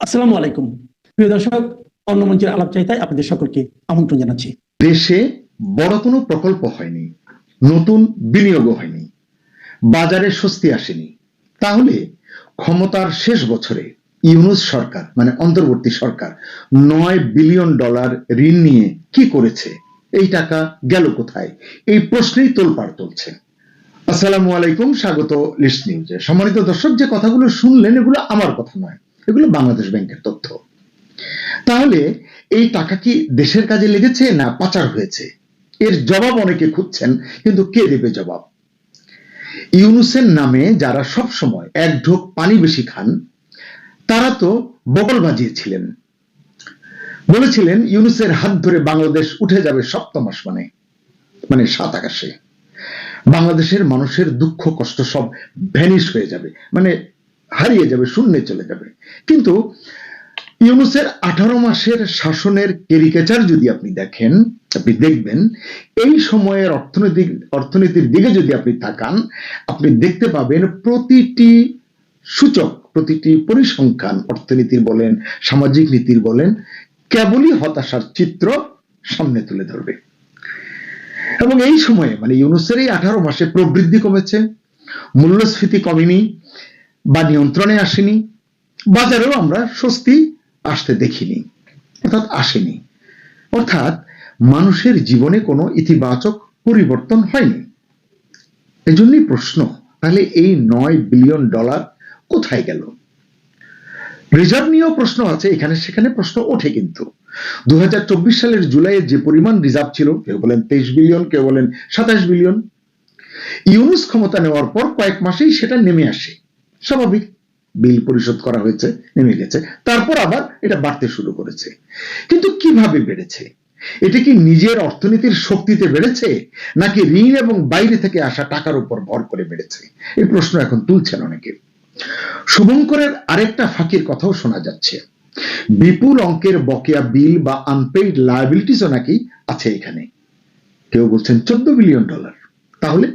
আসসালামু আলাইকুম। প্রিয় দর্শক, অন্য মঞ্চের আলাপচারিতায় আপনাদের সকলকে আমন্ত্রণ জানাচ্ছি। দেশে বড় কোনো প্রকল্প হয়নি, নতুন বিনিয়োগও হয়নি, বাজারে স্বস্তি আসেনি। তাহলে ক্ষমতার শেষ বছরে ইউনূস সরকার মানে অন্তর্বর্তী সরকার $9 বিলিয়ন ঋণ নিয়ে কি করেছে? এই টাকা গেল কোথায়? এই প্রশ্নেই তোলপাড় চলছে। আসসালামু আলাইকুম, স্বাগত লিস্ট নিউজে। সম্মানিত দর্শক, যে কথাগুলো শুনলেন এগুলো আমার কথা নয়, এগুলো বাংলাদেশ ব্যাংকের তথ্য। তাহলে এই টাকা কি দেশের কাজে লেগেছে না পাচার হয়েছে? এর জবাব অনেকে খুঁজছেন, কিন্তু কে দেবে জবাব? ইউনূসের নামে যারা সব সময় এক ঢোক পানি বেশি খান, তারা তো বগল বাজিয়েছিলেন, বলেছিলেন ইউনূসের হাত ধরে বাংলাদেশ উঠে যাবে সপ্তম আসমানে, মানে সাত আকাশে। বাংলাদেশের মানুষের দুঃখ কষ্ট সব ভ্যানিশ হয়ে যাবে, মানে হারিয়ে যাবে, শূন্যে চলে যাবে। কিন্তু ইউনূসের 18 মাসের শাসনের ক্যারিকেচার যদি আপনি দেখেন, আপনি দেখবেন এই সময়ের অর্থনীতির দিকে যদি আপনি তাকান, আপনি দেখতে পাবেন প্রতিটি সূচক, প্রতিটি পরিসংখ্যান, অর্থনীতির বলেন, সামাজিক নীতির বলেন, কেবলই হতাশার চিত্র সামনে তুলে ধরবে। এবং এই সময়ে মানে ইউনূসের এই 18 মাসে প্রবৃদ্ধি কমেছে, মূল্যস্ফীতি কমেনি বা নিয়ন্ত্রণে আসেনি, বাজারেও আমরা স্বস্তি আসতে দেখিনি, অর্থাৎ আসেনি। অর্থাৎ মানুষের জীবনে কোনো ইতিবাচক পরিবর্তন হয়নি। এজন্যই প্রশ্ন, তাহলে এই $9 বিলিয়ন কোথায় গেল? রিজার্ভ নিয়েও প্রশ্ন আছে, এখানে সেখানে প্রশ্ন ওঠে। কিন্তু 2024 সালের জুলাইয়ে যে পরিমাণ রিজার্ভ ছিল, কেউ বলেন 23 বিলিয়ন, কেউ বলেন 27 বিলিয়ন, ইউনূস ক্ষমতা নেওয়ার পর কয়েক মাসেই সেটা নেমে আসে। স্বাভাবিক, বিল পরিশোধ করা হয়েছে, নেমে গেছে, তারপর আবার এটা বাড়তে শুরু করেছে। কিন্তু কিভাবে বেড়েছে? এটা কি নিজের অর্থনীতির শক্তিতে বেড়েছে, নাকি ঋণ এবং বাইরে থেকে আসা টাকার উপর ভর করে বেড়েছে? এই প্রশ্ন এখন তুলছেন অনেকে। শুভঙ্করের আরেকটা ফাঁকির কথাও শোনা যাচ্ছে, বিপুল অঙ্কের বকেয়া বিল বা আনপেইড লায়াবিলিটিসও নাকি আছে এখানে। কেউ বলছেন $14 বিলিয়ন। তাহলে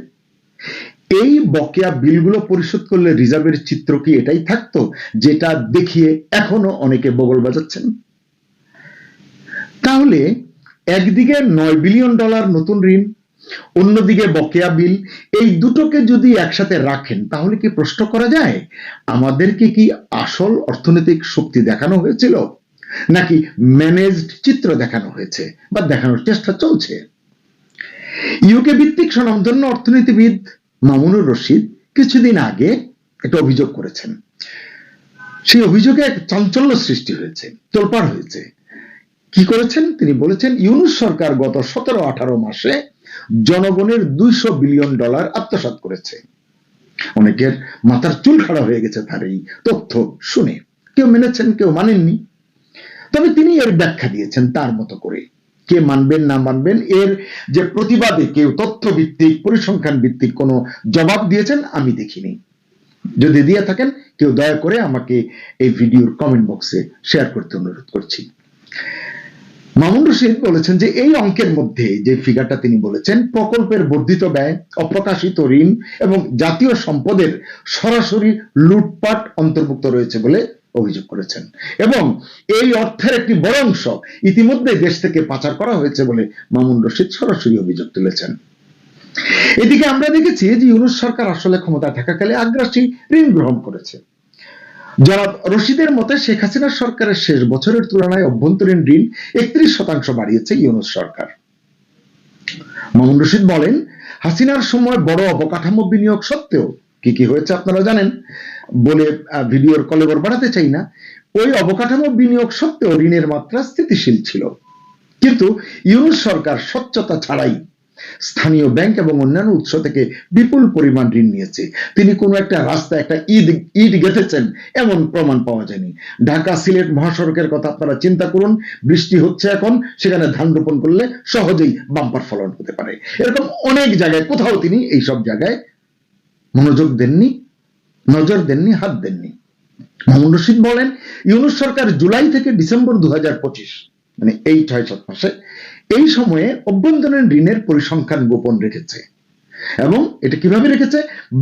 এই বকেয়া বিলগুলো পরিশোধ করলে রিজার্ভের চিত্র কি এটাই থাকতো, যেটা দেখিয়ে এখনো অনেকে বগল বাজাচ্ছেন? তাহলে একদিকে $9 বিলিয়ন নতুন ঋণ, অন্যদিকে বকেয়া বিল, এই দুটোকে যদি একসাথে রাখেন, তাহলে কি প্রশ্ন করা যায় আমাদেরকে কি আসল অর্থনৈতিক শক্তি দেখানো হয়েছিল, নাকি ম্যানেজড চিত্র দেখানো হয়েছে বা দেখানোর চেষ্টা চলছে? ইউকে ভিত্তিক স্বনামধন্য অর্থনীতিবিদ মামুনুর রশিদ কিছুদিন আগে একটা অভিযোগ করেছেন। সেই অভিযোগে এক চাঞ্চল্য সৃষ্টি হয়েছে, তোলপাড় হয়েছে। কি করেছেন? তিনি বলেছেন ইউনূস সরকার গত 17-18 মাসে জনগণের $200 বিলিয়ন আত্মসাৎ করেছে। অনেকের মাথার চুল খাড়া হয়ে গেছে তার এই তথ্য শুনে। কেউ মেনেছেন, কেউ মানেননি। তবে তিনি এর ব্যাখ্যা দিয়েছেন তার মতো করে। কে মানবেন না মানবেন, এর যে প্রতিবাদে কেউ তথ্য ভিত্তিক পরিসংখ্যান ভিত্তিক কোনো জবাব দিয়েছেন আমি দেখিনি। যদি দিয়ে থাকেন কেউ দয়া করে আমাকে এই ভিডিওর কমেন্ট বক্সে শেয়ার করতে অনুরোধ করছি। মামুন রশিদ বলেছেন যে এই অঙ্কের মধ্যে যে ফিগারটা তিনি বলেছেন, প্রকল্পের বর্ধিত ব্যয়, অপ্রকাশিত ঋণ এবং জাতীয় সম্পদের সরাসরি লুটপাট অন্তর্ভুক্ত রয়েছে বলে অভিযোগ করেছেন, এবং এই অর্থের একটি বড় অংশ ইতিমধ্যে দেশ থেকে পাচার করা হয়েছে বলে মামুন রশিদ সরাসরি অভিযোগ তুলেছেন। এদিকে আমরা দেখেছি যে ইউনূস সরকার আসলে ক্ষমতায় থাকাকালে আগ্রাসী ঋণ গ্রহণ করেছে। জনাব রশিদের মতে শেখ হাসিনার সরকারের শেষ বছরের তুলনায় অভ্যন্তরীণ ঋণ 31% বাড়িয়েছে ইউনূস সরকার। মামুন রশিদ বলেন, হাসিনার সময় বড় অবকাঠামো বিনিয়োগ সত্ত্বেও কি কি হয়েছে আপনারা জানেন, বলে ভিডিওর কলেবর বাড়াতে চাই না। ওই অবকাঠামো বিনিয়োগ সত্ত্বেও ঋণের মাত্রা স্থিতিশীল ছিল। কিন্তু ইউনূস সরকার স্বচ্ছতা ছাড়াই স্থানীয় ব্যাংক এবং অন্যান্য উৎস থেকে বিপুল পরিমাণ ঋণ নিয়েছে। তিনি কোনো একটা রাস্তায় একটা ইট গেঁথেছেন এমন প্রমাণ পাওয়া যায়নি। ঢাকা সিলেট মহাসড়কের কথা আপনারা চিন্তা করুন, বৃষ্টি হচ্ছে এখন, সেখানে ধান রোপণ করলে সহজেই বাম্পার ফলন হতে পারে। এরকম অনেক জায়গায় কোথাও তিনি এই সব জায়গায় মনোযোগ দেননি, নজর দেননি, হাত দেননি। মামুন রশিদ বলেন, ইউনূস সরকার জুলাই থেকে ডিসেম্বর 2025 মানে এই 6-7 মাসে এই সময়ে অভ্যন্তরীণ ঋণের পরিসংখ্যান গোপন রেখেছে। এবং এটা কিভাবে রেখেছে?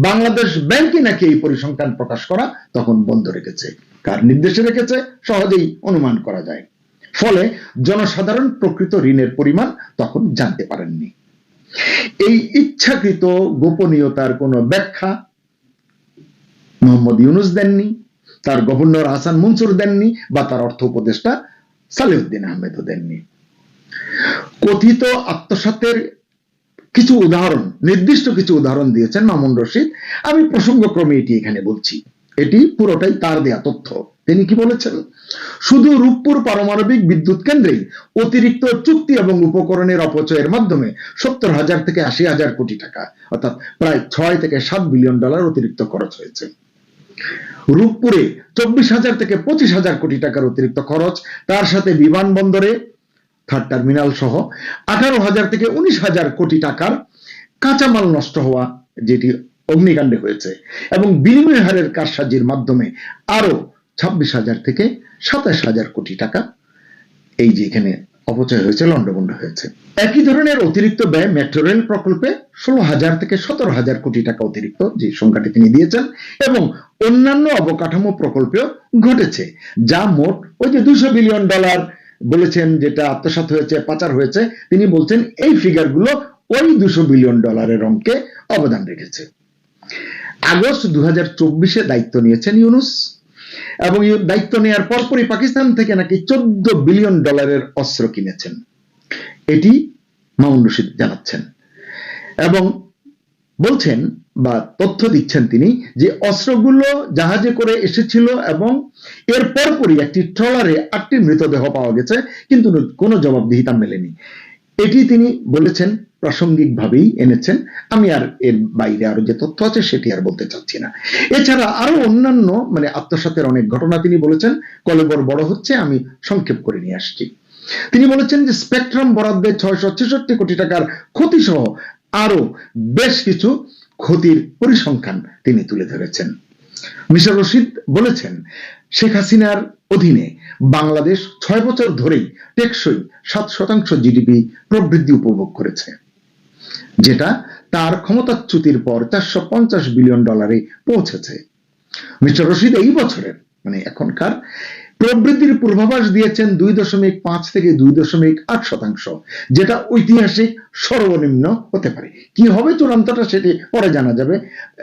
বাংলাদেশ ব্যাংকই নাকি এই পরিসংখ্যান প্রকাশ করা তখন বন্ধ রেখেছে। কার নির্দেশে রেখেছে সহজেই অনুমান করা যায়। ফলে জনসাধারণ প্রকৃত ঋণের পরিমাণ তখন জানতে পারেননি। এই ইচ্ছাকৃত গোপনীয়তার কোনো ব্যাখ্যা মোহাম্মদ ইউনূস দেননি, তার গভর্নর হাসান মনসুর দেননি, বা তার অর্থ উপদেষ্টা সালেউদ্দিন আহমেদও দেননি। কথিত আত্মসাতের কিছু উদাহরণ, নির্দিষ্ট কিছু উদাহরণ দিয়েছেন মামুন রশিদ। আমি প্রসঙ্গক্রমে এটি এখানে বলছি, এটি পুরোটাই তার দেয়া তথ্য। তিনি কি বলেছেন? শুধু রূপপুর পারমাণবিক বিদ্যুৎ কেন্দ্রেই অতিরিক্ত চুক্তি এবং উপকরণের অপচয়ের মাধ্যমে 70,000 থেকে 80,000 কোটি টাকা, অর্থাৎ প্রায় 6 থেকে 7 বিলিয়ন ডলার অতিরিক্ত খরচ হয়েছে। রূপপুরে 24,000 থেকে 25,000 কোটি টাকার অতিরিক্ত খরচ, তার সাথে বিমানবন্দরে থার্ড টার্মিনাল সহ 18,000 থেকে 19,000 কোটি টাকার কাঁচামাল নষ্ট হওয়া, যেটি অগ্নিকাণ্ডে হয়েছে, এবং বিনিময় হারের কারসাজির মাধ্যমে আরো 26,000 থেকে 27,000 কোটি টাকা এই যে এখানে অপচয় হয়েছে, লন্ডভন্ড হয়েছে। একই ধরনের অতিরিক্ত ব্যয় মেট্রো রেল প্রকল্পে 16,000 থেকে 17,000 কোটি টাকা অতিরিক্ত, যে সংখ্যাটি তিনি দিয়েছেন, এবং অন্যান্য অবকাঠামো প্রকল্পেও ঘটেছে, যা মোট ওই যে 200 বিলিয়ন ডলার বলেছেন যেটা আত্মসাৎ হয়েছে, পাচার হয়েছে, তিনি বলছেন এই ফিগারগুলো ওই 200 বিলিয়ন ডলারের অঙ্কে অবদান রেখেছে। আগস্ট 2024-এ দায়িত্ব নিয়েছেন ইউনূস, এবং দায়িত্ব নেওয়ার পরপরই পাকিস্তান থেকে নাকি 14 বিলিয়ন ডলারের অস্ত্র কিনেছেন, এটি মামুন রশিদ জানাচ্ছেন, এবং বলছেন বা তথ্য দিচ্ছেন তিনি যে অস্ত্রগুলো জাহাজে করে এসেছিল এবং এর পরপরই একটি ট্রলারে 8টি মৃতদেহ পাওয়া গেছে, কিন্তু কোনো জবাবদিহিতা মেলেনি। এটি তিনি বলেছেন প্রাসঙ্গিকভাবেই এনেছেন, আমি আর এর বাইরে আরো যে তথ্য আছে সেটি আর বলতে চাচ্ছি না। এছাড়া আরো অন্যান্য আত্মসাতের অনেক ঘটনা তিনি বলেছেন, কলেবর বড় হচ্ছে, আমি সংক্ষেপ করে নিয়ে আসছি। তিনি বলেছেন যে স্পেকট্রাম বরাদ্দে 666 কোটি টাকার ক্ষতি সহ আরো বেশ কিছু ক্ষতির পরিসংখ্যান তিনি তুলে ধরেছেন। মিশর রশিদ বলেছেন শেখ হাসিনার অধীনে বাংলাদেশ 6 বছর ধরেই টেকসই 7% জিডিপি প্রবৃদ্ধি উপভোগ করেছে, যেটা তার ক্ষমতাচ্যুতির পর 450 বিলিয়ন ডলারে পৌঁছেছে। মিস্টার রশিদ এই বছরের এখনকার প্রবৃদ্ধির পূর্বাভাস দিয়েছেন 2.5 থেকে 2.8%, যেটা ঐতিহাসিক সর্বনিম্ন হতে পারে। কি হবে চূড়ান্তটা সেটি পরে জানা যাবে।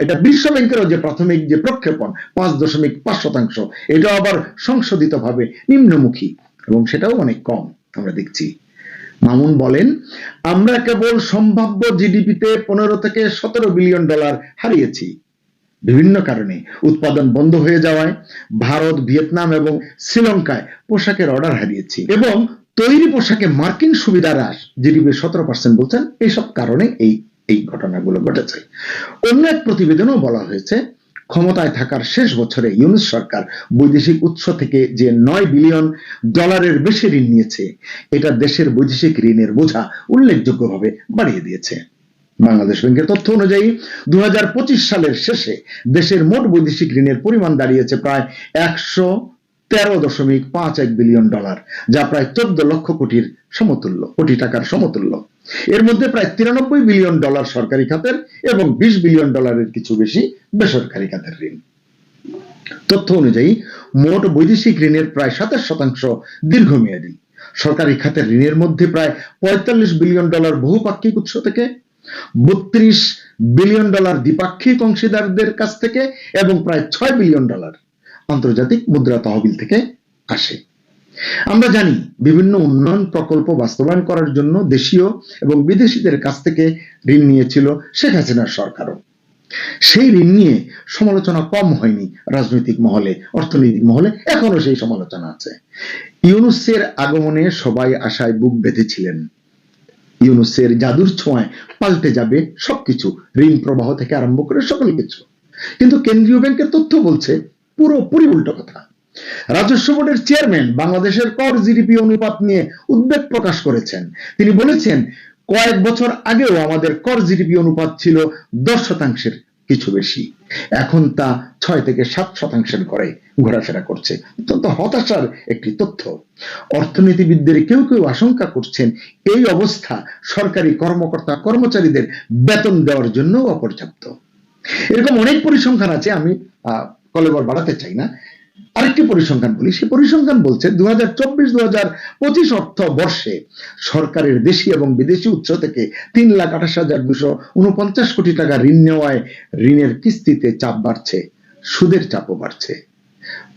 এটা বিশ্ব ব্যাংকেরও যে প্রাথমিক যে প্রক্ষেপণ 5.5%, এটা আবার সংশোধিতভাবে নিম্নমুখী, এবং সেটাও অনেক কম আমরা দেখছি। মামুন বলেন, আমরা কেবল সম্ভাব্য জিডিপিতে 15 থেকে 17 বিলিয়ন ডলার হারিয়েছি বিভিন্ন কারণে, উৎপাদন বন্ধ হয়ে যাওয়ায়, ভারত, ভিয়েতনাম এবং শ্রীলঙ্কায় পোশাকের অর্ডার হারিয়েছি, এবং তৈরি পোশাকে মার্কিন সুবিধা হ্রাস, জিডিপি 17% বলছেন, এইসব কারণে এই ঘটনাগুলো ঘটেছে। অন্য এক প্রতিবেদনেও বলা হয়েছে ক্ষমতায় থাকার শেষ বছরে ইউনূস সরকার বৈদেশিক উৎস থেকে যে 9 বিলিয়ন ডলারের বেশি ঋণ নিয়েছে, এটা দেশের বৈদেশিক ঋণের বোঝা উল্লেখযোগ্যভাবে বাড়িয়ে দিয়েছে। বাংলাদেশ ব্যাংকের তথ্য অনুযায়ী 2025 সালের শেষে দেশের মোট বৈদেশিক ঋণের পরিমাণ দাঁড়িয়েছে প্রায় 113.51 বিলিয়ন ডলার, যা প্রায় 14 লক্ষ কোটি টাকার সমতুল্য। এর মধ্যে প্রায় 93 বিলিয়ন ডলার সরকারি খাতের এবং 20 বিলিয়ন ডলারের কিছু বেশি বেসরকারি খাতের ঋণ। তথ্য অনুযায়ী মোট বৈদেশিক ঋণের প্রায় 27% দীর্ঘমেয়াদী। সরকারি খাতের ঋণের মধ্যে প্রায় 45 বিলিয়ন ডলার বহুপাক্ষিক উৎস থেকে, 32 বিলিয়ন ডলার দ্বিপাক্ষিক অংশীদারদের কাছ থেকে, এবং প্রায় 6 বিলিয়ন ডলার আন্তর্জাতিক মুদ্রা তহবিল থেকে আসে। আমরা জানি বিভিন্ন উন্নয়ন প্রকল্প বাস্তবায়ন করার জন্য দেশীয় এবং বিদেশিদের কাছ থেকে ঋণ নিয়েছিল শেখ হাসিনার সরকারও। সেই ঋণ নিয়ে সমালোচনা কম হয়নি রাজনৈতিক মহলে, অর্থনৈতিক মহলে এখনো সেই সমালোচনা আছে। ইউনূসের আগমনে সবাই আশায় বুক বেঁধেছিলেন, ইউনূসের জাদুর ছোঁয়ায় পাল্টে যাবে সবকিছু, ঋণ প্রবাহ থেকে আরম্ভ করে সকল কিছু। কিন্তু কেন্দ্রীয় ব্যাংকের তথ্য বলছে পুরোপুরি উল্টো কথা। রাজস্ব বোর্ডের চেয়ারম্যান বাংলাদেশের কর জিডিপি অনুপাত নিয়ে উদ্বেগ প্রকাশ করেছেন। তিনি বলেছেন, কয়েক বছর আগেও আমাদের কর জিডিপি অনুপাত ছিল 10% কিছু বেশি, এখন তা 6 থেকে 7% ঘরে ঘোরাফেরা করছে। অত্যন্ত হতাশার একটি তথ্য। অর্থনীতিবিদদের কেউ কেউ আশঙ্কা করছেন এই অবস্থা সরকারি কর্মকর্তা কর্মচারীদের বেতন দেওয়ার জন্য অপর্যাপ্ত। এরকম অনেক পরিসংখ্যান আছে, আমি কলেবর বাড়াতে চাই না। আরেকটি পরিসংখ্যান বলি, সেই পরিসংখ্যান বলছে 2024-2025 অর্থ বর্ষে সরকারের দেশি এবং বিদেশি উৎস থেকে 3,28,249 কোটি টাকা ঋণ নেওয়ায় ঋণের কিস্তিতে চাপ বাড়ছে, সুদের চাপও বাড়ছে।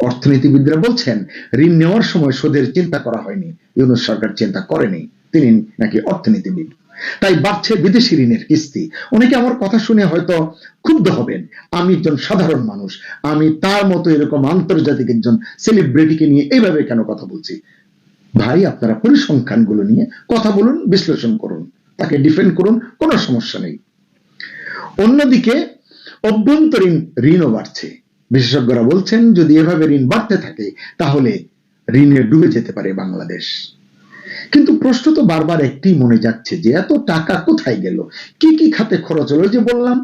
অর্থনীতিবিদরা বলছেন ঋণ নেওয়ার সময় সুদের চিন্তা করা হয়নি, ইউনূস সরকার চিন্তা করেনি, তিনি নাকি অর্থনীতিবিদ। তাই বাড়ছে বিদেশি ঋণের কিস্তি। অনেকে আমার কথা শুনে হয়তো ক্ষুব্ধ হবেন, আমি একজন সাধারণ মানুষ, আমি তার মতো এরকম আন্তর্জাতিক একজন সেলিব্রিটিকে নিয়ে এইভাবে কেন কথা বলছি? ভাই, আপনারা পরিসংখ্যানগুলো নিয়ে কথা বলুন, বিশ্লেষণ করুন, তাকে ডিফেন্ড করুন, কোনো সমস্যা নেই। অন্যদিকে অভ্যন্তরীণ ঋণও বাড়ছে। বিশেষজ্ঞরা বলছেন যদি এভাবে ঋণ বাড়তে থাকে তাহলে ঋণে ডুবে যেতে পারে বাংলাদেশ। কিন্তু প্রশ্ন তো বারবার একটি মনে যাচ্ছে যে এত টাকা কোথায় গেল, কি কি খাতে খরচ হলো? যে বললাম,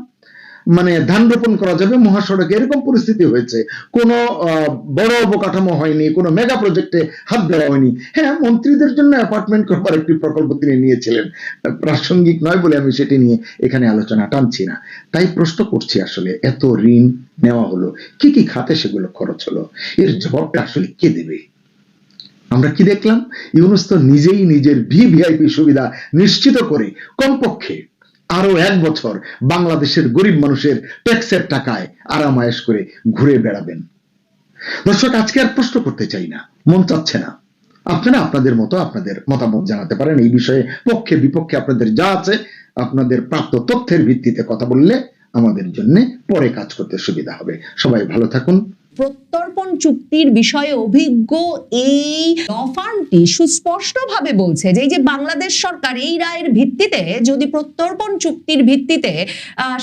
মানে ধান রোপণ করা যাবে মহাসড়কে, এরকম পরিস্থিতি হয়েছে, কোনো বড় অবকাঠামো হয়নি, কোনো মেগা প্রজেক্টে হাত দেওয়া হয়নি। হ্যাঁ, মন্ত্রীদের জন্য অ্যাপার্টমেন্ট করবার একটি প্রকল্প তিনি নিয়েছিলেন, প্রাসঙ্গিক নয় বলে আমি সেটি নিয়ে এখানে আলোচনা টানছি না। তাই প্রশ্ন করছি, আসলে এত ঋণ নেওয়া হলো, কি কি খাতে সেগুলো খরচ হলো, এর জবাবটা আসলে কে দেবে? আমরা কি দেখলাম? ইউনূস তো নিজেই নিজের ভিভিআইপি সুবিধা নিশ্চিত করে কমপক্ষে আরো 1 বছর বাংলাদেশের গরিব মানুষের ট্যাক্সের টাকায় আরামায়েশ করে ঘুরে বেড়াবেন। দর্শক, আজকে আর প্রশ্ন করতে চাই না, মন চাচ্ছে না। আপনারা আপনাদের মতো আপনাদের মতামত জানাতে পারেন এই বিষয়ে, পক্ষে বিপক্ষে আপনাদের যা আছে আপনাদের প্রাপ্ত তথ্যের ভিত্তিতে কথা বললে আমাদের জন্য পরে কাজ করতে সুবিধা হবে। সবাই ভালো থাকুন। প্রত্যর্পণ চুক্তির বিষয়ে অভিজ্ঞ এই ল ফার্মটি সুস্পষ্টভাবে বলছে যে এই যে বাংলাদেশ সরকার এই রায়ের ভিত্তিতে যদি প্রত্যর্পণ চুক্তির ভিত্তিতে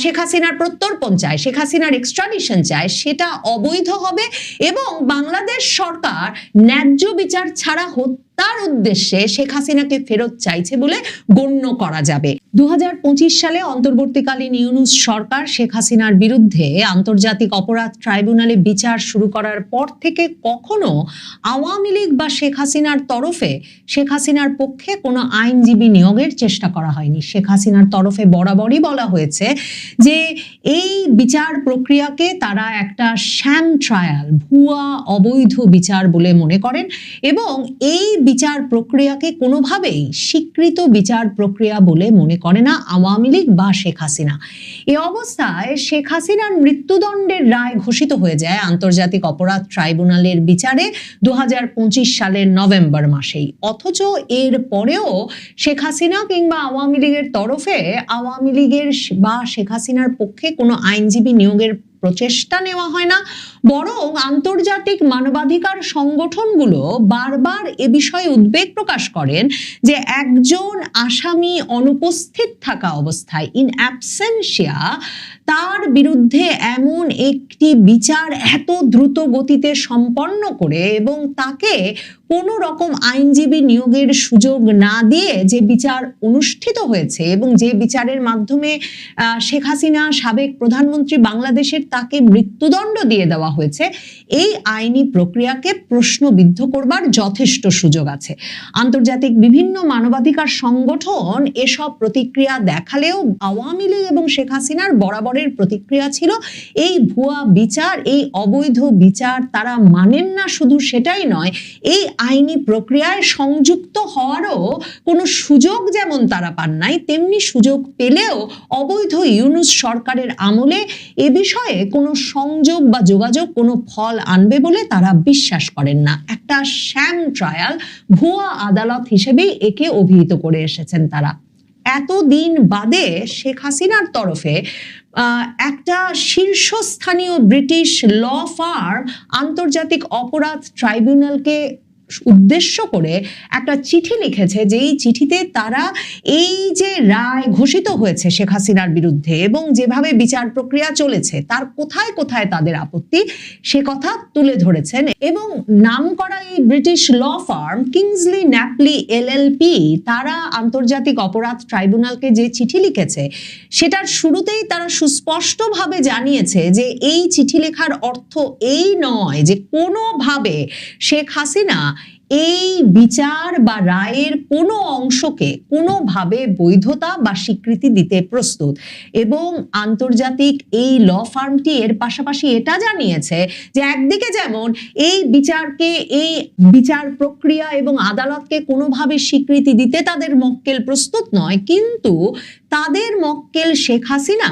শেখ হাসিনার প্রত্যর্পণ চায়, শেখ হাসিনার এক্সট্রাডিশন চায়, সেটা অবৈধ হবে এবং বাংলাদেশ সরকার ন্যায্য বিচার ছাড়া তার উদ্দেশ্যে শেখ হাসিনাকে ফেরত চাইছে বলে গণ্য করা যাবে। 2025 সালে অন্তর্বর্তীকালীন ইউনূস সরকার শেখ হাসিনার বিরুদ্ধে আন্তর্জাতিক অপরাধ ট্রাইব্যুনালে বিচার শুরু করার পর থেকে কখনো আওয়ামী লীগ বা শেখ হাসিনার তরফে শেখ হাসিনার পক্ষে কোনো আইনজীবী নিয়োগের চেষ্টা করা হয়নি। শেখ হাসিনার তরফে বরাবরই বলা হয়েছে যে এই বিচার প্রক্রিয়াকে তারা একটা শ্যাম ট্রায়াল, ভুয়া অবৈধ বিচার বলে মনে করেন এবং এই বিচার প্রক্রিয়াকে কোনোভাবেই স্বীকৃত বিচার প্রক্রিয়া বলে মনে করে না আওয়ামী লীগ বা শেখ হাসিনা। এই অবস্থায় শেখ হাসিনার মৃত্যুদণ্ডের রায় ঘোষিত হয়ে যায় আন্তর্জাতিক অপরাধ ট্রাইব্যুনালের বিচারে 2025 সালের নভেম্বর মাসেই। অথচ এর পরেও শেখ হাসিনা কিংবা আওয়ামী লীগের তরফে আওয়ামী লীগের বা শেখ হাসিনার পক্ষে কোনো আইনজীবী নিয়োগের প্রচেষ্টা নেওয়া হয় না, বরং আন্তর্জাতিক মানবাধিকার সংগঠনগুলো বারবার এ বিষয়ে উদ্বেগ প্রকাশ করেন যে একজন আসামি অনুপস্থিত থাকা অবস্থায়, ইন অ্যাবসেন্সিয়া, তার বিরুদ্ধে এমন একটি বিচার এত দ্রুত গতিতে সম্পন্ন করে এবং তাকে কোনো রকম আইনজীবী নিয়োগের সুযোগ না দিয়ে যে বিচার অনুষ্ঠিত হয়েছে এবং যে বিচারের মাধ্যমে শেখ হাসিনা, সাবেক প্রধানমন্ত্রী বাংলাদেশের, তাকে মৃত্যুদণ্ড দিয়ে দেওয়া হয়েছে, এই আইনি প্রক্রিয়াকে প্রশ্নবিদ্ধ করবার যথেষ্ট সুযোগ আছে। আন্তর্জাতিক বিভিন্ন মানবাধিকার সংগঠন এসব প্রতিক্রিয়া দেখালেও আওয়ামী লীগ এবং শেখ হাসিনার বরাবরের প্রতিক্রিয়া ছিল এই ভুয়া বিচার, এই অবৈধ বিচার তারা মানেন না। শুধু সেটাই নয়, এই আইনি প্রক্রিয়ায় সংযুক্ত হওয়ারও কোনো সুযোগ যেমন তারা পান নাই, তেমনি সুযোগ পেলেও অবৈধ ইউনূস সরকারের আমলে এ বিষয়ে কোনো সংযোগ বা যোগাযোগ কোনো ফল আনবে বলে তারা বিশ্বাস করেন না। একটা শ্যাম ট্রায়াল, ভুয়া আদালত হিসেবেই একে অভিহিত করে এসেছেন তারা। এতদিন বাদে শেখ হাসিনার তরফে একটা শীর্ষস্থানীয় ব্রিটিশ ল ফার্ম আন্তর্জাতিক অপরাধ ট্রাইব্যুনালকে উদ্দেশ্য করে একটা চিঠি লিখেছে, যেই চিঠিতে তারা এই যে রায় ঘোষিত হয়েছে শেখ হাসিনার বিরুদ্ধে এবং যেভাবে বিচার প্রক্রিয়া চলেছে তার কোথায় কোথায় তাদের আপত্তি সে কথা তুলে ধরেছেন। এবং নামকরা এই British law firm Kingsley Napley LLP তারা আন্তর্জাতিক অপরাধ ট্রাইব্যুনালকে যে চিঠি লিখেছে সেটার শুরুতেই তারা সুস্পষ্টভাবে জানিয়েছে যে এই চিঠি লেখার অর্থ এই নয় যে কোনোভাবে শেখ হাসিনা এই বিচার বা রায়ের কোনো অংশকে কোনোভাবে বৈধতা বা স্বীকৃতি দিতে প্রস্তুত। এবং আন্তর্জাতিক এই ল ফার্মটি এর পাশাপাশি এটা জানিয়েছে যে একদিকে যেমন এই বিচারকে, এই বিচার প্রক্রিয়া এবং আদালতকে কোনোভাবে স্বীকৃতি দিতে তাদের মক্কেল প্রস্তুত নয়, কিন্তু তাদের মক্কেল শেখ হাসিনা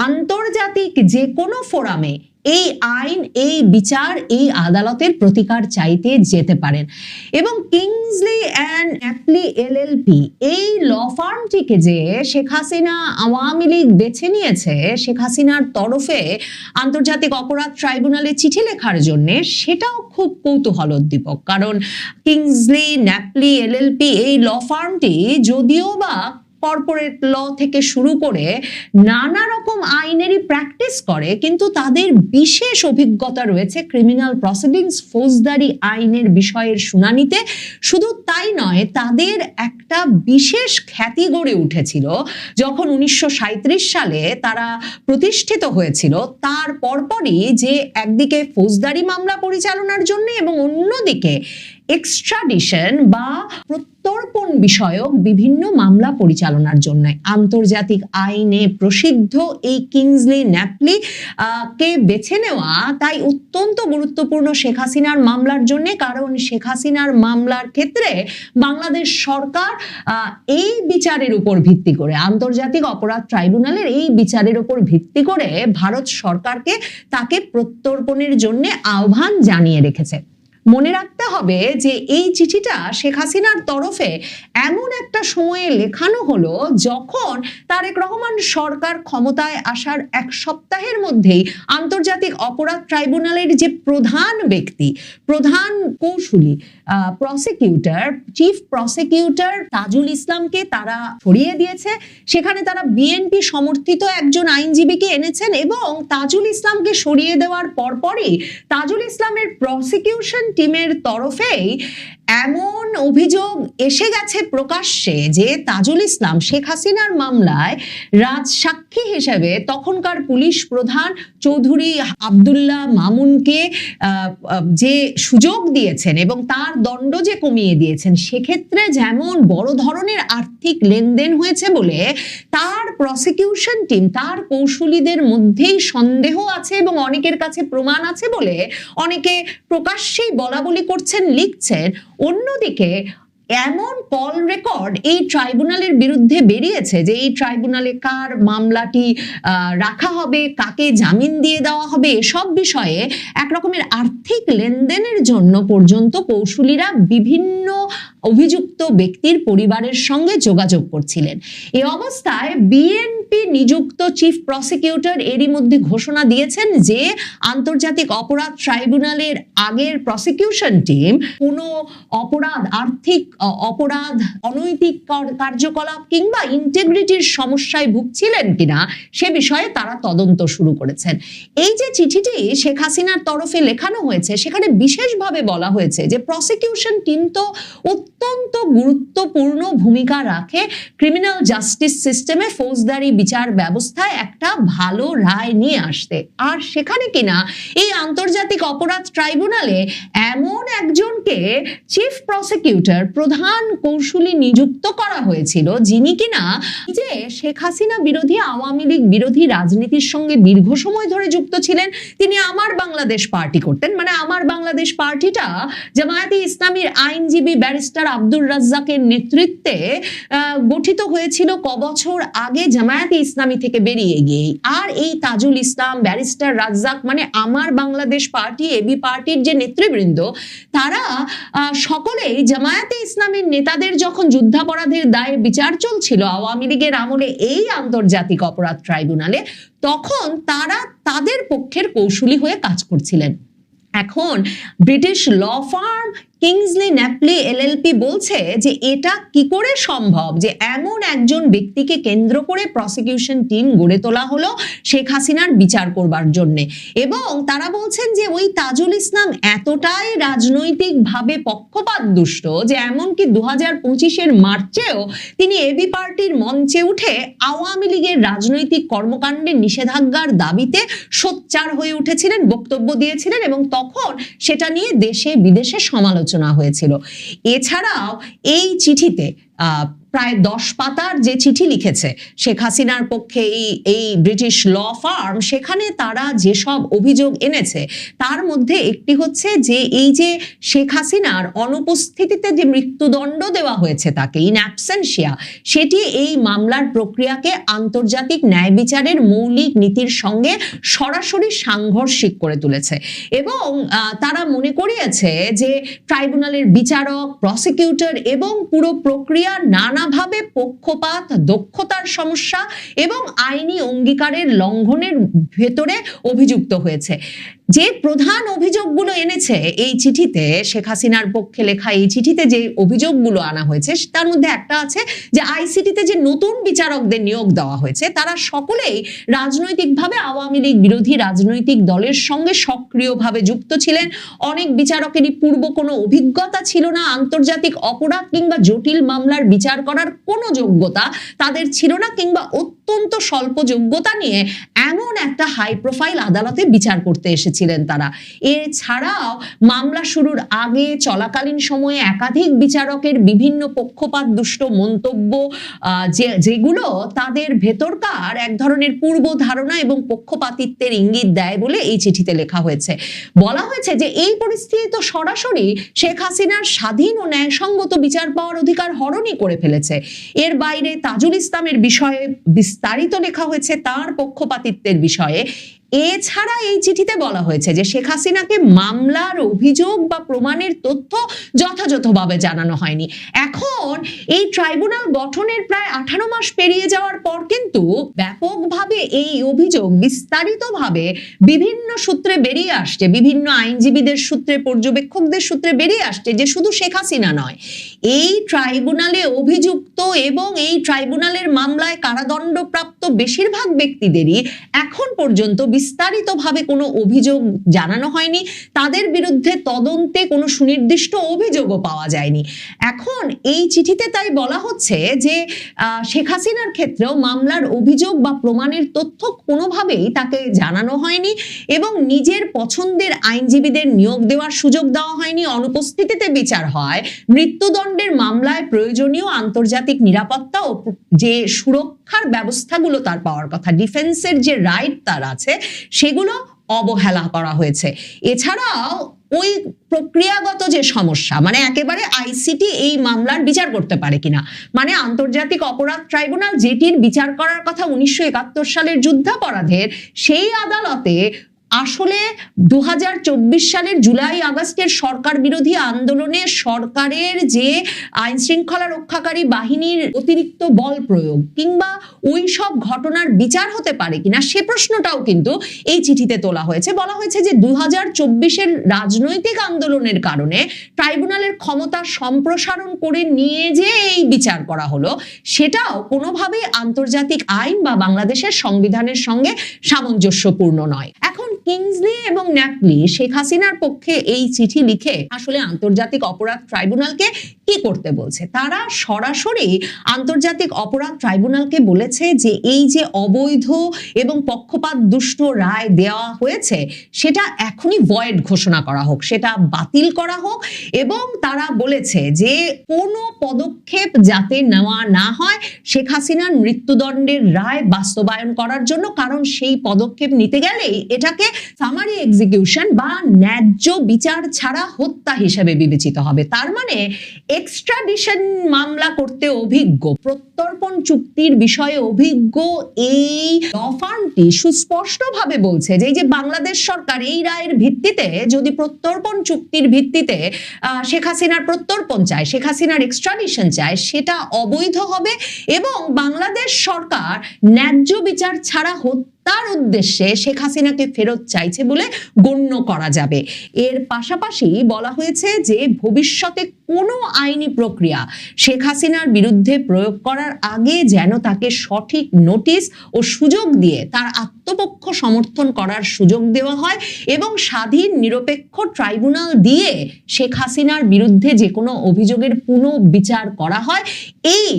আন্তর্জাতিক যে কোনো ফোরামে এই আইন, এই বিচার, এই আদালতের প্রতিকার চাইতে যেতে পারেন। এবং কিংসলি অ্যান্ড ন্যাপলি এলএলপি এই ল ফার্মটিকে যে শেখ হাসিনা আওয়ামী লীগ বেছে নিয়েছে শেখ হাসিনার তরফে আন্তর্জাতিক অপরাধ ট্রাইব্যুনালে চিঠি লেখার জন্য, সেটাও খুব কৌতূহলোদ্দীপক। কারণ কিংসলি ন্যাপলি এলএলপি এই ল ফার্মটি যদিও বা কর্পোরেট ল থেকে শুরু করে নানা রকম আইনেরই প্র্যাকটিস করে, কিন্তু তাদের বিশেষ অভিজ্ঞতা রয়েছে ক্রিমিনাল প্রসিডিংস, ফৌজদারি আইনের বিষয়ের শুনানিতে। শুধু তাই নয়, তাদের একটা বিশেষ খ্যাতি গড়ে উঠেছিল যখন 1937 সালে তারা প্রতিষ্ঠিত হয়েছিল। তার পরপরই যে একদিকে ফৌজদারি মামলা পরিচালনার জন্য এবং অন্যদিকে এক্সট্রাডিশন বা প্রত্যর্পণ বিষয়ক বিভিন্ন মামলা পরিচালনার জন্য আন্তর্জাতিক আইনে প্রসিদ্ধ এই কিংসলি ন্যাপলি কে বেছে নেওয়া তাই অত্যন্ত গুরুত্বপূর্ণ শেখ হাসিনার মামলার জন্য। কারণ শেখ হাসিনার মামলার ক্ষেত্রে বাংলাদেশ সরকার এই বিচারের উপর ভিত্তি করে, আন্তর্জাতিক অপরাধ ট্রাইব্যুনালের এই বিচারের উপর ভিত্তি করে ভারত সরকারকে তাকে প্রত্যর্পণের জন্য আহ্বান জানিয়ে রেখেছে। মনে রাখতে হবে যে এই চিঠিটা শেখ হাসিনার তরফে এমন একটা সময়ে লেখানো হলো যখন তারেক রহমান সরকার ক্ষমতায় আসার এক সপ্তাহের মধ্যেই আন্তর্জাতিক অপরাধ ট্রাইব্যুনালের যে প্রধান ব্যক্তি, প্রধান কৌশলী, প্রসিকিউটর, চিফ প্রসিকিউটর তাজুল ইসলামকে তারা সরিয়ে দিয়েছে। সেখানে তারা বিএনপি সমর্থিত একজন আইনজীবীকে এনেছেন এবং তাজুল ইসলামকে সরিয়ে দেওয়ার পরপরই তাজুল ইসলামের প্রসিকিউশন টিমের তরফেই এমন অভিযোগ এসে গেছে প্রকাশ্যে যে তাজুল ইসলাম শেখ হাসিনার মামলায় রাজসাক্ষী হিসেবে তখনকার পুলিশ প্রধান চৌধুরী আব্দুল্লাহ মামুনকে যে সুযোগ দিয়েছেন এবং তার দণ্ড যে কমিয়ে দিয়েছেন, সেক্ষেত্রে যেমন বড় ধরনের আর্থিক লেনদেন হয়েছে বলে তার প্রসিকিউশন টিম, তার কৌশলীদের মধ্যেই সন্দেহ আছে এবং অনেকের কাছে প্রমাণ আছে বলে অনেকে প্রকাশ্যেই বলাবলি করছেন, লিখছেন। অন্যদিকে এমন কল রেকর্ড এই ট্রাইব্যুনালের বিরুদ্ধে বেরিয়েছে যে এই ট্রাইব্যুনালে কার মামলাটি রাখা হবে, কাকে জামিন দিয়ে দেওয়া হবে, এসব বিষয়ে এক রকমের আর্থিক লেনদেনের জন্য পর্যন্ত কৌশলীরা বিভিন্ন অভিযুক্ত ব্যক্তির পরিবারের সঙ্গে যোগাযোগ করছিলেন। এই অবস্থায় বিএনপি নিযুক্ত চিফ প্রসিকিউটর এরই মধ্যে ঘোষণা দিয়েছেন যে আন্তর্জাতিক অপরাধ ট্রাইব্যুনালের আগের প্রসিকিউশন টিম কোনো অপরাধ, আর্থিক অপরাধ, অনৈতিক কার্যকলাপ কিংবা ইন্টিগ্রিটির সমস্যায় ভুগছিলেন কিনা সে বিষয়ে তারা তদন্ত শুরু করেছেন। এই যে চিঠিটি শেখ হাসিনার তরফে লেখানো হয়েছে সেখানে বিশেষভাবে বলা হয়েছে যে প্রসিকিউশন টিম তো অত্যন্ত গুরুত্বপূর্ণ ভূমিকা রাখে ক্রিমিনাল জাস্টিস সিস্টেমে, ফৌজদারি বিচার ব্যবস্থায় একটা ভালো রায় নিয়ে আসতে। আর সেখানে কিনা এই আন্তর্জাতিক অপরাধ ট্রাইব্যুনালে এমন একজনকে চিফ প্রসিকিউটর, প্রধান কৌশলী নিযুক্ত করা হয়েছিল যিনি কিনা যে শেখ হাসিনা বিরোধী, আওয়ামী লীগ বিরোধী রাজনীতির সঙ্গে দীর্ঘ সময় ধরে যুক্ত ছিলেন। তিনি আমার বাংলাদেশ পার্টি করতেন, মানে আমার বাংলাদেশ পার্টিটা জামায়াতে ইসলামীর আইনজীবী ব্যারিস্টার আব্দুর রাজ্জাকের নেতৃত্বে গঠিত হয়েছিল কবছর আগে জামায়াতে ইসলামী থেকে বেরিয়ে গিয়ে। আর এই তাজুল ইসলাম, ব্যারিস্টার রাজ্জাক, মানে আমার বাংলাদেশ পার্টি, এবি পার্টির যে নেতৃবৃন্দ, তারা সকলেই জামায়াতে ইসলামীর নেতাদের যখন যুদ্ধাপরাধের দায়ে বিচার চলছিল আওয়ামী লীগের আমলে এই আন্তর্জাতিক অপরাধ ট্রাইব্যুনালে, তখন তারা তাদের পক্ষের কৌশলী হয়ে কাজ করছিলেন। এখন British law firm Kingsley Napley LLP বলছে যে এটা কি করে সম্ভব যে এমন একজন ব্যক্তিকে কেন্দ্র করে প্রসিকিউশন টিম গড়ে তোলা হলো শেখ হাসিনার বিচার করবার জন্য। এবং তারা বলছেন যে ওই তাজুল ইসলাম এতটাই রাজনৈতিকভাবে পক্ষপাত দুষ্ট যে এমনকি 2025-এর মার্চেও তিনি এবি পার্টির মঞ্চে উঠে আওয়ামী লীগের রাজনৈতিক কর্মকাণ্ডে নিষেধাজ্ঞার দাবিতে সোচ্চার হয়ে উঠেছিলেন, বক্তব্য দিয়েছিলেন এবং তখন সেটা নিয়ে দেশে বিদেশে সমালোচনা আলোচনা হয়েছিল। এছাড়াও এই চিঠিতে প্রায় 10 পাতার যে চিঠি লিখেছে শেখ হাসিনার পক্ষে এই ব্রিটিশ ল ফার্ম, সেখানে তারা যেসব অভিযোগ এনেছে তার মধ্যে একটি হচ্ছে যে এই যে শেখ হাসিনার অনুপস্থিতিতে যে মৃত্যুদণ্ড দেওয়া হয়েছে তাকে, ইন অ্যাবসেন্সিয়া, সেটি এই মামলার প্রক্রিয়াকে আন্তর্জাতিক ন্যায় বিচারের মৌলিক নীতির সঙ্গে সরাসরি সাংঘর্ষিক করে তুলেছে। এবং তারা মনে করিয়েছে যে ট্রাইব্যুনালের বিচারক, প্রসিকিউটর এবং পুরো প্রক্রিয়া নানাভাবে পক্ষপাত, দক্ষতার সমস্যা এবং আইনি অঙ্গীকারের লঙ্ঘনের ভেতরে অভিযুক্ত হয়েছে। যে প্রধান অভিযোগগুলো এনেছে এই চিঠিতে, শেখ হাসিনার পক্ষে লেখা এই চিঠিতে যে অভিযোগগুলো আনা হয়েছে তার মধ্যে একটা আছে যে আইসিটিতে যে নতুন বিচারকদের নিয়োগ দেওয়া হয়েছে তারা সকলেই রাজনৈতিকভাবে আওয়ামী লীগ বিরোধী রাজনৈতিক দলের সঙ্গে সক্রিয়ভাবে যুক্ত ছিলেন। অনেক বিচারকেরই পূর্ব কোনো অভিজ্ঞতা ছিল না, আন্তর্জাতিক অপরাধ কিংবা জটিল মামলার বিচার করার কোনো যোগ্যতা তাদের ছিল না, কিংবা অত্যন্ত স্বল্প যোগ্যতা নিয়ে এমন একটা হাই প্রোফাইল আদালতে বিচার করতে এসেছিলেন তারা। এছাড়াও মামলা শুরুর আগে চলাকালীন সময়ে একাধিক বিচারকের বিভিন্ন পক্ষপাত দুষ্ট মন্তব্য, যেগুলো তাদের ভেতরকার এক ধরনের পূর্ব ধারণা এবং পক্ষপাতিত্বের ইঙ্গিত দেয় বলে এই চিঠিতে লেখা হয়েছে। বলা হয়েছে যে এই পরিস্থিতি তো সরাসরি শেখ হাসিনার স্বাধীন ও ন্যায়সঙ্গত বিচার পাওয়ার অধিকার হরণই করে ফেলেছে। এর বাইরে তাজুল ইসলামের বিষয়ে বিস্তারিত লেখা হয়েছে, তার পক্ষপাতিত্বের বিষয়ে। এছাড়া এই চিঠিতে বলা হয়েছে যে শেখ হাসিনাকে মামলার অভিযোগ বা প্রমাণের তথ্য যথাযথভাবে জানানো হয়নি। এখন এই ট্রাইব্যুনাল গঠনের প্রায় 18 মাস পেরিয়ে যাওয়ার পর কিন্তু ব্যাপকভাবে এই অভিযোগ বিস্তারিতভাবে বিভিন্ন সূত্রে বেরিয়ে আসছে, বিভিন্ন আইনজীবীদের সূত্রে, পর্যবেক্ষকদের সূত্রে বেরিয়ে আসছে যে শুধু শেখ হাসিনা নয়, এই ট্রাইব্যুনালে অভিযুক্ত এবং এই ট্রাইব্যুনালের মামলায় কারাদণ্ডপ্রাপ্ত বেশিরভাগ ব্যক্তিদেরই এখন পর্যন্ত বিস্তারিতভাবে কোনো অভিযোগ জানানো হয়নি, তাদের বিরুদ্ধে তদন্তে কোনো সুনির্দিষ্ট অভিযোগও পাওয়া যায়নি। এখন এই চিঠিতে তাই বলা হচ্ছে যে শেখ হাসিনার ক্ষেত্রেও মামলার অভিযোগ বা প্রমাণের তথ্য কোনোভাবেই তাকে জানানো হয়নি এবং নিজের পছন্দের আইনজীবীদের নিয়োগ দেওয়ার সুযোগ দেওয়া হয়নি। অনুপস্থিতিতে বিচার হয়। মৃত্যুদণ্ডের মামলায় প্রয়োজনীয় আন্তর্জাতিক নিরাপত্তা ও যে সুরক্ষার ব্যবস্থাগুলো তার পাওয়ার কথা, ডিফেন্সের যে রাইট তার আছে, সেগুলো অবহেলা করা হয়েছে। এছাড়াও ওই প্রক্রিয়াগত যে সমস্যা, মানে একেবারে আইসিটি এই মামলার বিচার করতে পারে কিনা, মানে আন্তর্জাতিক অপরাধ ট্রাইব্যুনাল যেটির বিচার করার কথা 1971 সালের যুদ্ধাপরাধের, সেই আদালতে আসলে 2024 সালের জুলাই আগস্টের সরকার বিরোধী আন্দোলনে সরকারের যে আইন শৃঙ্খলা রক্ষাকারী বাহিনীর অতিরিক্ত বল প্রয়োগ কিংবা ওই সব ঘটনার বিচার হতে পারে কিনা, সে প্রশ্নটাও কিন্তু এই চিঠিতে তোলা হয়েছে। বলা হয়েছে যে 2024-এর রাজনৈতিক আন্দোলনের কারণে ট্রাইব্যুনালের ক্ষমতা সম্প্রসারণ করে নিয়ে যে এই বিচার করা হলো, সেটাও কোনোভাবেই আন্তর্জাতিক আইন বা বাংলাদেশের সংবিধানের সঙ্গে সামঞ্জস্যপূর্ণ নয়। এখন কিংসলি এবং ন্যাপলি শেখ হাসিনার পক্ষে এই চিঠি লিখে আসলে আন্তর্জাতিক অপরাধ ট্রাইব্যুনালকে কি করতে বলছে? তারা সরাসরি আন্তর্জাতিক অপরাধ ট্রাইব্যুনালকে বলেছে যে এই যে অবৈধ এবং পক্ষপাত দুষ্ট রায় দেওয়া হয়েছে সেটা এখনই ভয়েড ঘোষণা করা হোক, সেটা বাতিল করা হোক, এবং তারা বলেছে যে কোনো পদক্ষেপ যাতে নেওয়া না হয় শেখ হাসিনার মৃত্যুদণ্ডের রায় বাস্তবায়ন করার জন্য, কারণ সেই পদক্ষেপ নিতে গেলেই এটাকে সামারি এক্সিকিউশন বা ন্যায্য বিচার ছাড়া হত্যা হিসেবে বিবেচিত হবে। তার মানে এক্সট্রাডিশন মামলা করতে অভিজ্ঞ, প্রত্যর্পণ চুক্তির বিষয়ে অভিজ্ঞ এই ল ফার্মটি সুস্পষ্টভাবে বলছে যে এই যে বাংলাদেশ সরকার এই রায়ের ভিত্তিতে যদি প্রত্যর্পণ চুক্তির ভিত্তিতে শেখ হাসিনার প্রত্যর্পণ চায়, শেখ হাসিনার এক্সট্রাডিশন চায়, সেটা অবৈধ হবে এবং বাংলাদেশ সরকার ন্যায্য বিচার ছাড়া তার উদ্দেশ্যে শেখ হাসিনাকে ফেরত চাইছে বলে গণ্য করা যাবে। এর পাশাপাশি বলা হয়েছে যে ভবিষ্যতে কোনো আইনি প্রক্রিয়া শেখ হাসিনার বিরুদ্ধে প্রয়োগ করার আগে যেন তাকে সঠিক নোটিশ ও সুযোগ দিয়ে তার আত্মপক্ষ সমর্থন করার সুযোগ দেওয়া হয় এবং স্বাধীন নিরপেক্ষ ট্রাইব্যুনাল দিয়ে শেখ হাসিনার বিরুদ্ধে যে কোনো অভিযোগের পুনঃ বিচার করা হয়। এই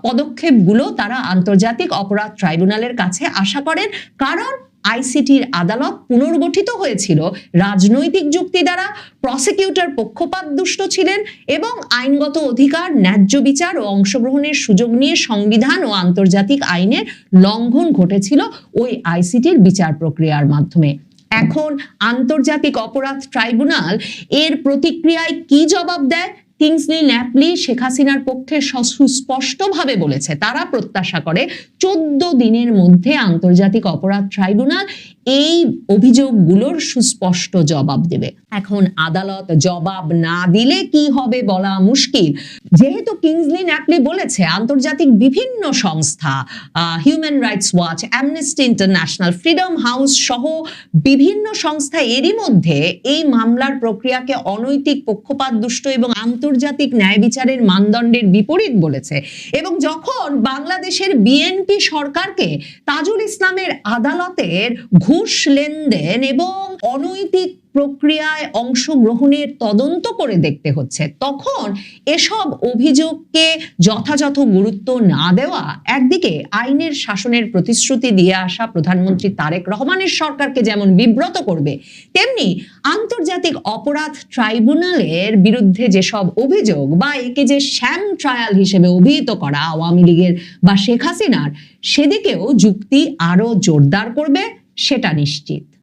পদক্ষেপগুলো তারা আন্তর্জাতিক অপরাধ ট্রাইব্যুনালের কাছে আশা করেন, কারণ আইসিটির আদালত পুনর্গঠিত হয়েছিল রাজনৈতিক যুক্তি দ্বারা, প্রসিকিউটর পক্ষপাত দুষ্ট ছিলেন এবং আইনগত অধিকার, ন্যায্য বিচার ও অংশগ্রহণের সুযোগ নিয়ে সংবিধান ও আন্তর্জাতিক আইনের লঙ্ঘন ঘটেছিল ওই আইসিটির বিচার প্রক্রিয়ার মাধ্যমে। এখন আন্তর্জাতিক অপরাধ ট্রাইব্যুনাল এর প্রতিক্রিয়ায় কি জবাব দেয়? কিংসলি ন্যাপলি শেখ হাসিনার পক্ষে সুস্পষ্টভাবে বলেছে তারা প্রত্যাশা করে 14 দিনের মধ্যে আন্তর্জাতিক অপরাধ ট্রাইব্যুনাল এই অভিযোগগুলোর সুস্পষ্ট জবাব দেবে। এখন আদালত জবাব না দিলে কি হবে বলা মুশকিল। যেহেতু কিংসলি ন্যাপলি বলেছে আন্তর্জাতিক বিভিন্ন সংস্থা, human rights watch, amnesty international, freedom house সহ বিভিন্ন সংস্থা এরই মধ্যে এই মামলার প্রক্রিয়াকে অনৈতিক, পক্ষপাত দুষ্ট এবং আন্তর্জাতিক ন্যায় বিচারের মানদণ্ডের বিপরীত বলেছে, এবং যখন বাংলাদেশের বিএনপি সরকারকে তাজুল ইসলামের আদালতের ঘুষ লেনদেন এবং অনৈতিক প্রক্রিয়ায় অংশগ্রহণের তদন্ত করে দেখতে হচ্ছে, তখন এসব অভিযোগকে যথাযথ গুরুত্ব না দেওয়া একদিকে আইনের শাসনের প্রতিশ্রুতি দিয়ে আসা প্রধানমন্ত্রী তারেক রহমানের সরকারকে যেমন বিব্রত করবে, তেমনি আন্তর্জাতিক অপরাধ ট্রাইব্যুনালের বিরুদ্ধে যেসব অভিযোগ বা একে যে শ্যাম ট্রায়াল হিসেবে অভিহিত করা আওয়ামী লীগের বা শেখ হাসিনার, সেদিকেও যুক্তি আরো জোরদার করবে, সেটা নিশ্চিত।